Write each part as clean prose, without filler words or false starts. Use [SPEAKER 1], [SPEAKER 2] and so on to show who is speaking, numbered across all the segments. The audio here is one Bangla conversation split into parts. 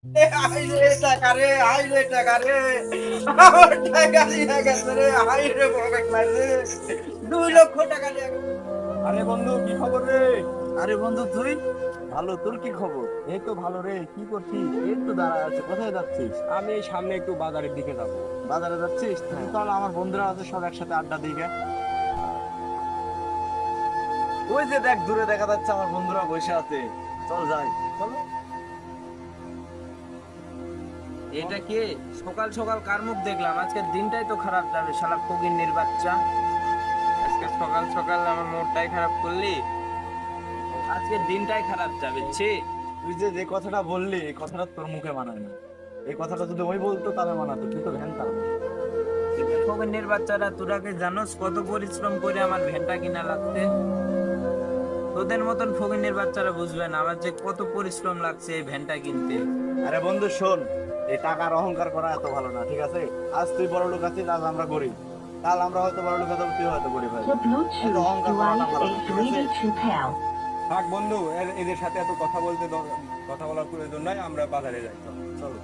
[SPEAKER 1] টাকা রে, হাই রে টাকা রে, আমার টাকা নিয়ে গেছে রে, হাই রে পকেট মার রে, 2 লক্ষ টাকা নিয়ে গেছে।
[SPEAKER 2] আরে বন্ধু কি খবর রে?
[SPEAKER 3] আরে বন্ধু তুই
[SPEAKER 2] ভালো, তোর কি খবর?
[SPEAKER 3] এই তো ভালো রে। কি করছিস? এই তো দাঁড়ায় আছে। কোথায় যাচ্ছিস?
[SPEAKER 2] আমি এই সামনে একটু বাজারের দিকে যাব।
[SPEAKER 3] বাজারে যাচ্ছিস?
[SPEAKER 2] হ্যাঁ।
[SPEAKER 3] তাহলে আমার বন্ধুরা আছে, সব একসাথে আড্ডা দিই গে। ওই যে দেখ, দূরে দেখা যাচ্ছে আমার বন্ধুরা বসে আছে। চল যাই। চলো।
[SPEAKER 4] এটা কে? সকাল সকাল কার মুখ দেখলাম? আজকের দিনটাই তো খারাপ যাবে, শালা ফকিন্নির বাচ্চা। আজকে সকাল সকাল আমার মুডটাই খারাপ করলি। আজকের দিনটাই খারাপ যাবে। ছি,
[SPEAKER 3] তুই যে যে কথাটা বললি, এই কথাটা তোর মুখে মানায় না। এই কথাটা যদি ওই বলতো তাহলে মানাতো, তুই তো ভ্যান তার।
[SPEAKER 4] ফকিন্নির বাচ্চারা, তোরা কি জানোস কত পরিশ্রম করে আমার ভ্যানটা কিনা লাগছে? তোদের মতন ফকিন্নির বাচ্চারা বুঝবে না আমার যে কত পরিশ্রম লাগছে এই ভ্যানটা কিনতে।
[SPEAKER 3] আরে বন্ধু শোন, এই টাকার অহংকার করা এত ভালো না, ঠিক আছে? আজ তুই বড় লোক আছিস, আজ আমরা গরিব। কাল আমরা হয়তো বড় লোক হবো, তুই হয়তো গরিব হয়ে
[SPEAKER 5] The
[SPEAKER 3] যাবি।
[SPEAKER 5] Bluetooth
[SPEAKER 3] এত অহংকার করাটা ভালো না,
[SPEAKER 5] device
[SPEAKER 3] ঠিক
[SPEAKER 5] is
[SPEAKER 3] আছে?
[SPEAKER 5] ready to pair.
[SPEAKER 2] থাক বন্ধু, এদের সাথে এত কথা বলার প্রয়োজন নাই, আমরা বাজারে যাই। চলো।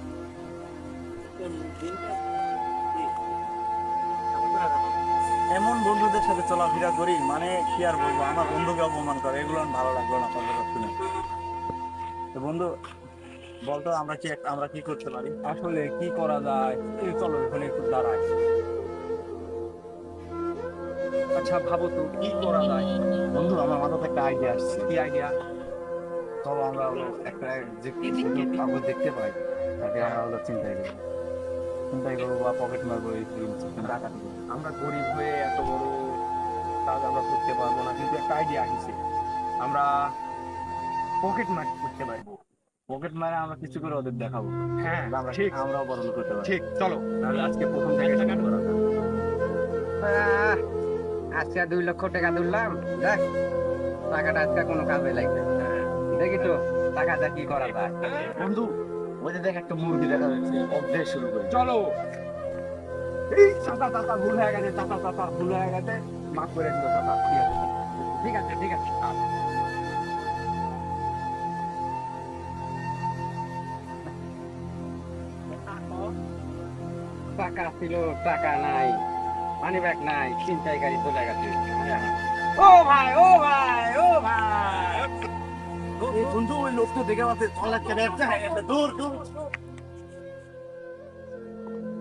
[SPEAKER 3] এমন বন্ধুদের সাথে চলাফেরা করি, মানে কি আর বলবো, আমার বন্ধুকে অপমান করে, এগুলো আমার ভালো লাগলো না কথাটা শুনে। তো বন্ধু বলতো, আমরা কি করতে পারি?
[SPEAKER 2] আসলে কি করা যায়? এই চলো এখানে একটু দাঁড়াই। আচ্ছা ভাবো তো কি করা যায়?
[SPEAKER 3] বন্ধু আমার মাথাতে একটা আইডিয়া আসছে।
[SPEAKER 2] কি আইডিয়া?
[SPEAKER 3] চলো আমরা একটা যে কাগজ দেখতে পাই, তাকে আমরা চিন্তাই করবো বা পকেট মারবো, এই ডাকাতি করবো।
[SPEAKER 2] আমরা গরিব হয়ে এত বড় কাজ আমরা করতে পারবো না, কিন্তু একটা আইডিয়া আসছে। আমরা পকেট মার করতে পারবো।
[SPEAKER 3] পকেট মারে আমরা কিছু করে ওদের দেখাবো।
[SPEAKER 2] হ্যাঁ
[SPEAKER 3] আমরা
[SPEAKER 2] ঠিক,
[SPEAKER 3] আমরাও বড় লোক হতে পারি।
[SPEAKER 2] ঠিক, চলো তাহলে আজকে প্রথম থেকে শুরু করা যাক।
[SPEAKER 1] আজকে 2 লক্ষ টাকা ধরলাম, দেখ টাকাটা আজকে কোনো কাজে লাগবে। দেখি তো টাকাটা কি করা যায়।
[SPEAKER 3] বন্ধু ওই যে দেখ, একটা মুরগি দেখা যাচ্ছে, অধ্যায় শুরু করে।
[SPEAKER 2] চলো। এই চাচা ভুল হয়ে গেছে, চাচা ভুল হয়ে গেছে, মাফ করে দিও চাচা। ঠিক আছে ঠিক আছে।
[SPEAKER 1] টাকা ছিল, টাকা নাই, মানি ব্যাগ নাই, চিন্তাই গাড়ি চলে গেছে। ও ভাই, ও ভাই, ও ভাই,
[SPEAKER 3] এই বন্ধু ওই লোকটা দেখে আমাদের চলা কেটে যাচ্ছে, দূর দূর।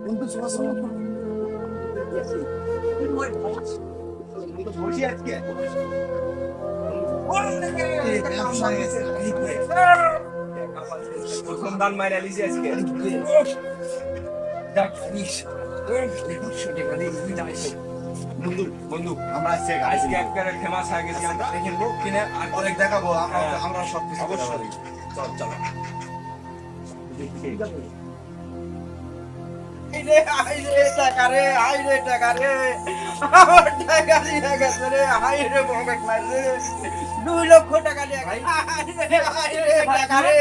[SPEAKER 3] বন্ধু চলা চলা। বসি আজকে
[SPEAKER 2] প্রথম দান মাইরা লিছি আজকে।
[SPEAKER 3] বন্ধু
[SPEAKER 2] বন্ধু
[SPEAKER 3] আমরা
[SPEAKER 2] আজকে একবারে ফেমাস হয়ে গেছি আমরা।
[SPEAKER 3] কিনবো, কিনে আর অনেক দেখাবো।
[SPEAKER 2] হ্যাঁ।
[SPEAKER 3] আমরা সব কিছু
[SPEAKER 2] অবশ্যই। চল চলো।
[SPEAKER 1] হাই রে টাকা রে, হাই রে টাকা রে, আমার টাকা নিয়ে গেছে রে, হাই রে পকেট মার রে, 2 লক্ষ টাকা নিয়ে গেছে। হাই রে টাকা রে,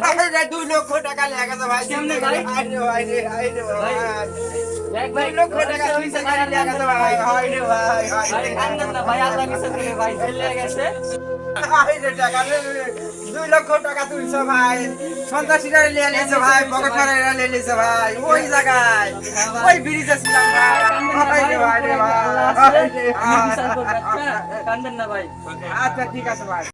[SPEAKER 1] হাই রে 2 লক্ষ টাকা নিয়ে গেছে ভাই। কেমনে ভাই? হাই রে ভাই রে, হাই রে ভাই, 2 লক্ষ টাকা তুইছে গাড়ি নিয়ে গেছে ভাই। হাই রে ভাই, হাই রে কান্দেন না ভাই, আল্লাহ কিছু করে ভাই চলে গেছে। হাই রে টাকা রে, 2 লক্ষ টাকা তুলছে ভাই, সন্ত্রাসীরা নিয়ে নিয়েছে ভাই, পকেট মারা নিয়ে নিয়েছে ভাই, ওই জায়গায় ওই ব্রিজে ছিলাম ভাই। হাই রে ভাই রে ভাই, হাই রে ভাই।
[SPEAKER 4] কান্দেন না ভাই।
[SPEAKER 1] আচ্ছা ঠিক আছে ভাই।